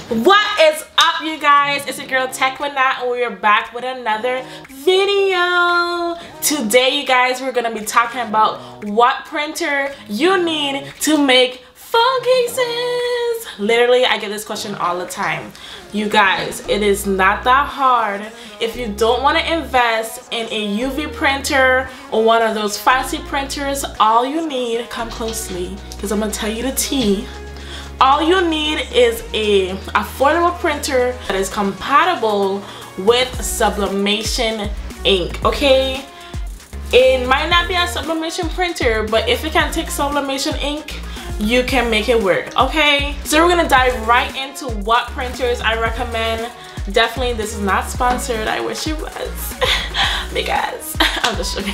What is up, you guys? It's your girl Tech and we're back with another video. Today, you guys, we're gonna be talking about what printer you need to make phone cases. Literally, I get this question all the time. You guys, it is not that hard. If you don't want to invest in a UV printer or one of those fancy printers, all you need, come closely because I'm gonna tell you the tea. All you need is a affordable printer that is compatible with Sublimation Ink, okay? It might not be a Sublimation printer, but if it can take Sublimation Ink, you can make it work, okay? So we're gonna dive right into what printers I recommend. Definitely, this is not sponsored. I wish it was because I'm just joking.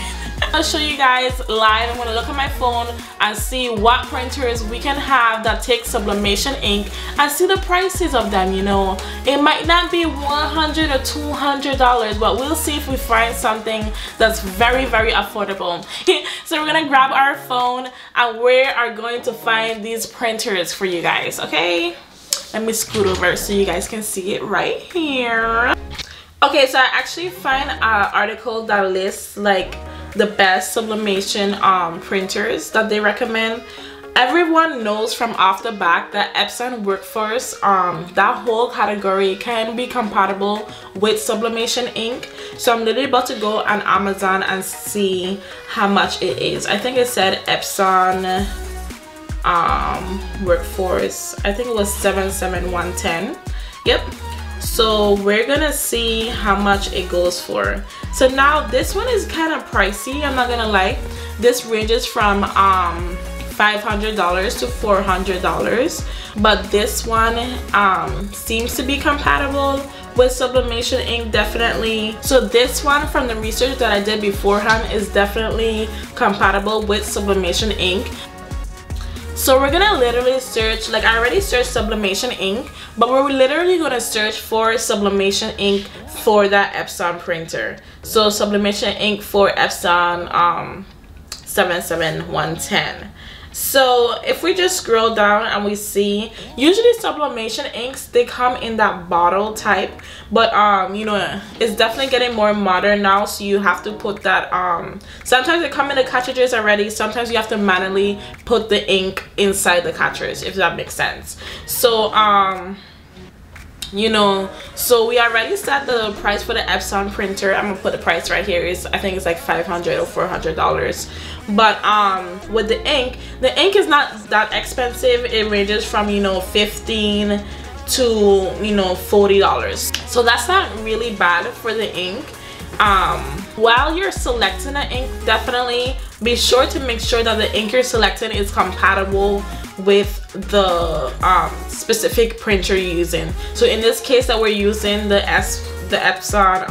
I'll show you guys live. I'm gonna look at my phone and see what printers we can have that take Sublimation Ink and see the prices of them. You know, it might not be $100 or $200, but we'll see if we find something that's very affordable. So we're gonna grab our phone and we are going to find these printers for you guys, okay? Let me scoot over so you guys can see it right here. Okay, so I actually find an article that lists like the best sublimation printers that they recommend. Everyone knows from off the bat that Epson Workforce, that whole category can be compatible with Sublimation Ink. So I'm literally about to go on Amazon and see how much it is. I think it said Epson Workforce, I think it was 77110. Yep. So we're gonna see how much it goes for. So now this one is kind of pricey, I'm not gonna lie. This ranges from $500 to $400, but this one seems to be compatible with Sublimation Ink, definitely. So this one, from the research that I did beforehand, is definitely compatible with Sublimation Ink. So we're gonna literally search, like I already searched Sublimation Ink, but we're literally gonna search for Sublimation Ink for that Epson printer. So Sublimation Ink for Epson 77110. So if we just scroll down and we see, usually Sublimation Inks, they come in that bottle type, but you know, it's definitely getting more modern now, so you have to put that sometimes they come in the cartridges already, sometimes you have to manually put the ink inside the cartridge, if that makes sense. So you know, so we already set the price for the Epson printer. I'm gonna put the price right here. I think it's like $500 or $400. But with the ink is not that expensive. It ranges from, you know, $15 to, you know, $40. So that's not really bad for the ink. While you're selecting the ink, definitely be sure to make sure that the ink you're selecting is compatible with the specific printer you're using. So in this case that we're using the Epson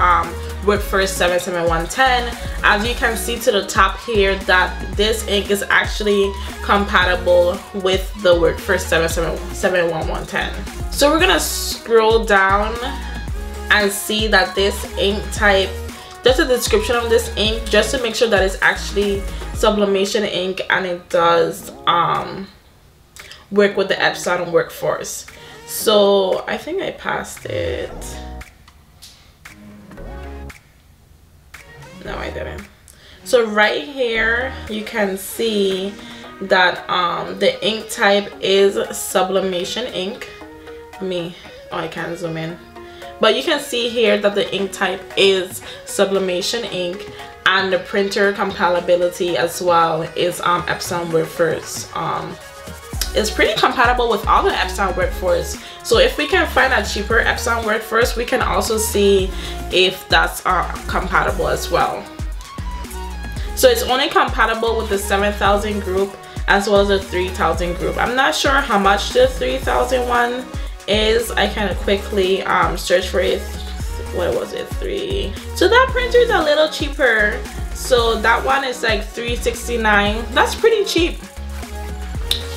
Workforce 77110, as you can see to the top here, that this ink is actually compatible with the Workforce 77110. So we're gonna scroll down and see that this ink type, just a description of this ink, just to make sure that it's actually Sublimation Ink and it does work with the Epson Workforce. So I think I passed it. No, I didn't. So right here you can see that the ink type is Sublimation Ink. I can't zoom in, but you can see here that the ink type is Sublimation Ink, and the printer compatibility as well is Epson Workforce. It's pretty compatible with all the Epson Workforce. So if we can find a cheaper Epson Workforce, we can also see if that's compatible as well. So it's only compatible with the 7000 group as well as the 3000 group. I'm not sure how much the 3000 one is. I can quickly search for it. What was it? 3. So that printer is a little cheaper. So that one is like $369. That's pretty cheap.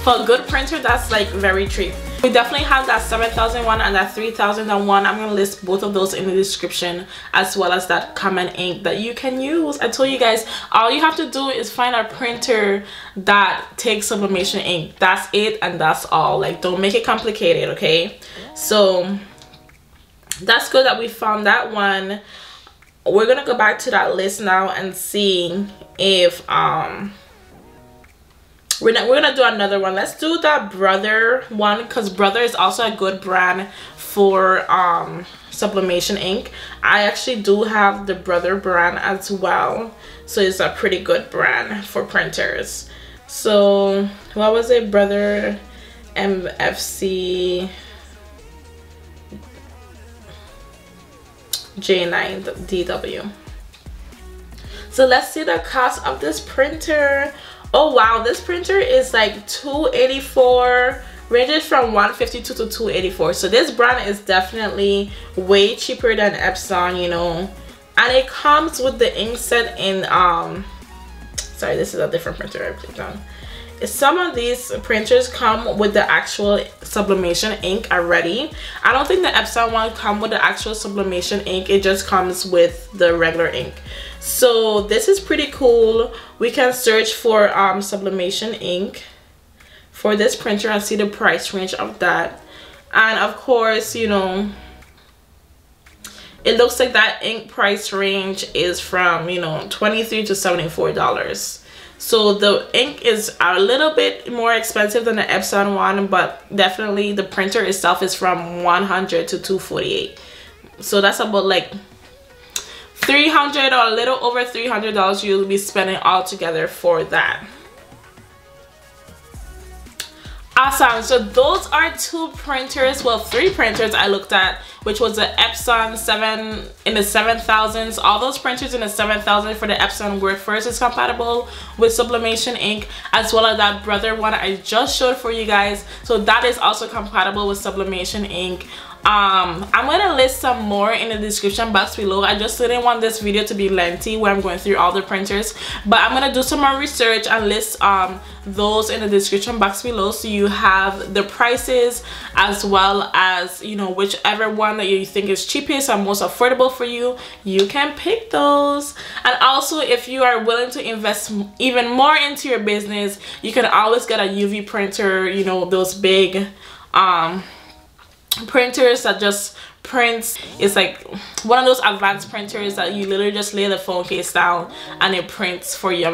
For a good printer, that's like very cheap. We definitely have that 7,001 and that 3,001. I'm gonna list both of those in the description, as well as that common ink that you can use. I told you guys, all you have to do is find a printer that takes sublimation ink. That's it, and that's all. Like, don't make it complicated, okay? So that's good that we found that one. We're gonna go back to that list now and see if we're gonna do another one. Let's do the Brother one, because Brother is also a good brand for sublimation ink. I actually do have the Brother brand as well, so it's a pretty good brand for printers. So what was it? Brother MFC J9DW. So let's see the cost of this printer. Oh wow, this printer is like $284, ranges from $152 to $284. So this brand is definitely way cheaper than Epson, you know. And it comes with the ink set in sorry, this is a different printer I clicked on. Some of these printers come with the actual sublimation ink already. I don't think the Epson one come with the actual sublimation ink. It just comes with the regular ink. So this is pretty cool. We can search for sublimation ink for this printer and see the price range of that. And of course, you know, it looks like that ink price range is from, you know, $23 to $74. So the ink is a little bit more expensive than the Epson one, but definitely the printer itself is from $100 to $248. So that's about like $300 or a little over $300 you'll be spending all together for that. Awesome. So those are two printers, well, three printers I looked at, which was the Epson 7 in the 7,000s. All those printers in the 7,000 for the Epson Word First is compatible with sublimation ink, as well as that Brother one I just showed for you guys. So that is also compatible with sublimation ink. I'm gonna list some more in the description box below. I just didn't want this video to be lengthy where I'm going through all the printers, but I'm gonna do some more research and list those in the description box below, so you have the prices as well as, you know, whichever one that you think is cheapest and most affordable for you, you can pick those. And also, if you are willing to invest even more into your business, you can always get a UV printer, you know, those big printers that just prints. It's like one of those advanced printers that you literally just lay the phone case down and it prints for you. I'm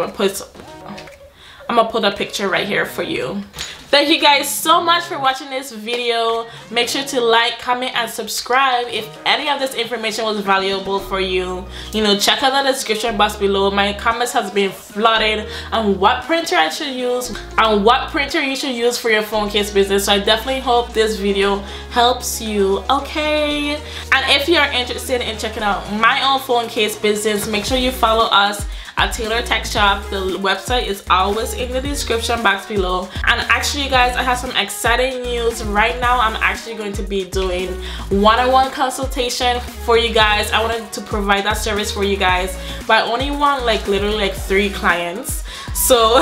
gonna put a picture right here for you. Thank you guys so much for watching this video. Make sure to like, comment, and subscribe if any of this information was valuable for you. You know, check out the description box below. My comments has been flooded on what printer I should use and what printer you should use for your phone case business. So I definitely hope this video helps you, okay? And if you're interested in checking out my own phone case business, make sure you follow us at Taylor Tech Shop. The website is always in the description box below. And actually, you guys, I have some exciting news. Right now, I'm actually going to be doing one-on-one consultation for you guys. I wanted to provide that service for you guys, but I only want like literally like 3 clients. So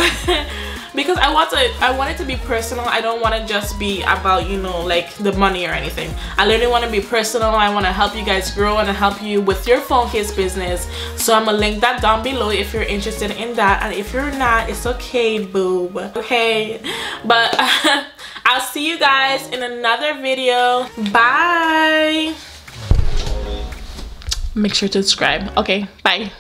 because I want it to be personal. I don't want to just be about, you know, like the money or anything. I literally want to be personal. I want to help you guys grow and help you with your phone case business. So I'm gonna link that down below if you're interested in that, and if you're not, it's okay, boob, okay? But I'll see you guys in another video. Bye. Make sure to subscribe. Okay, bye.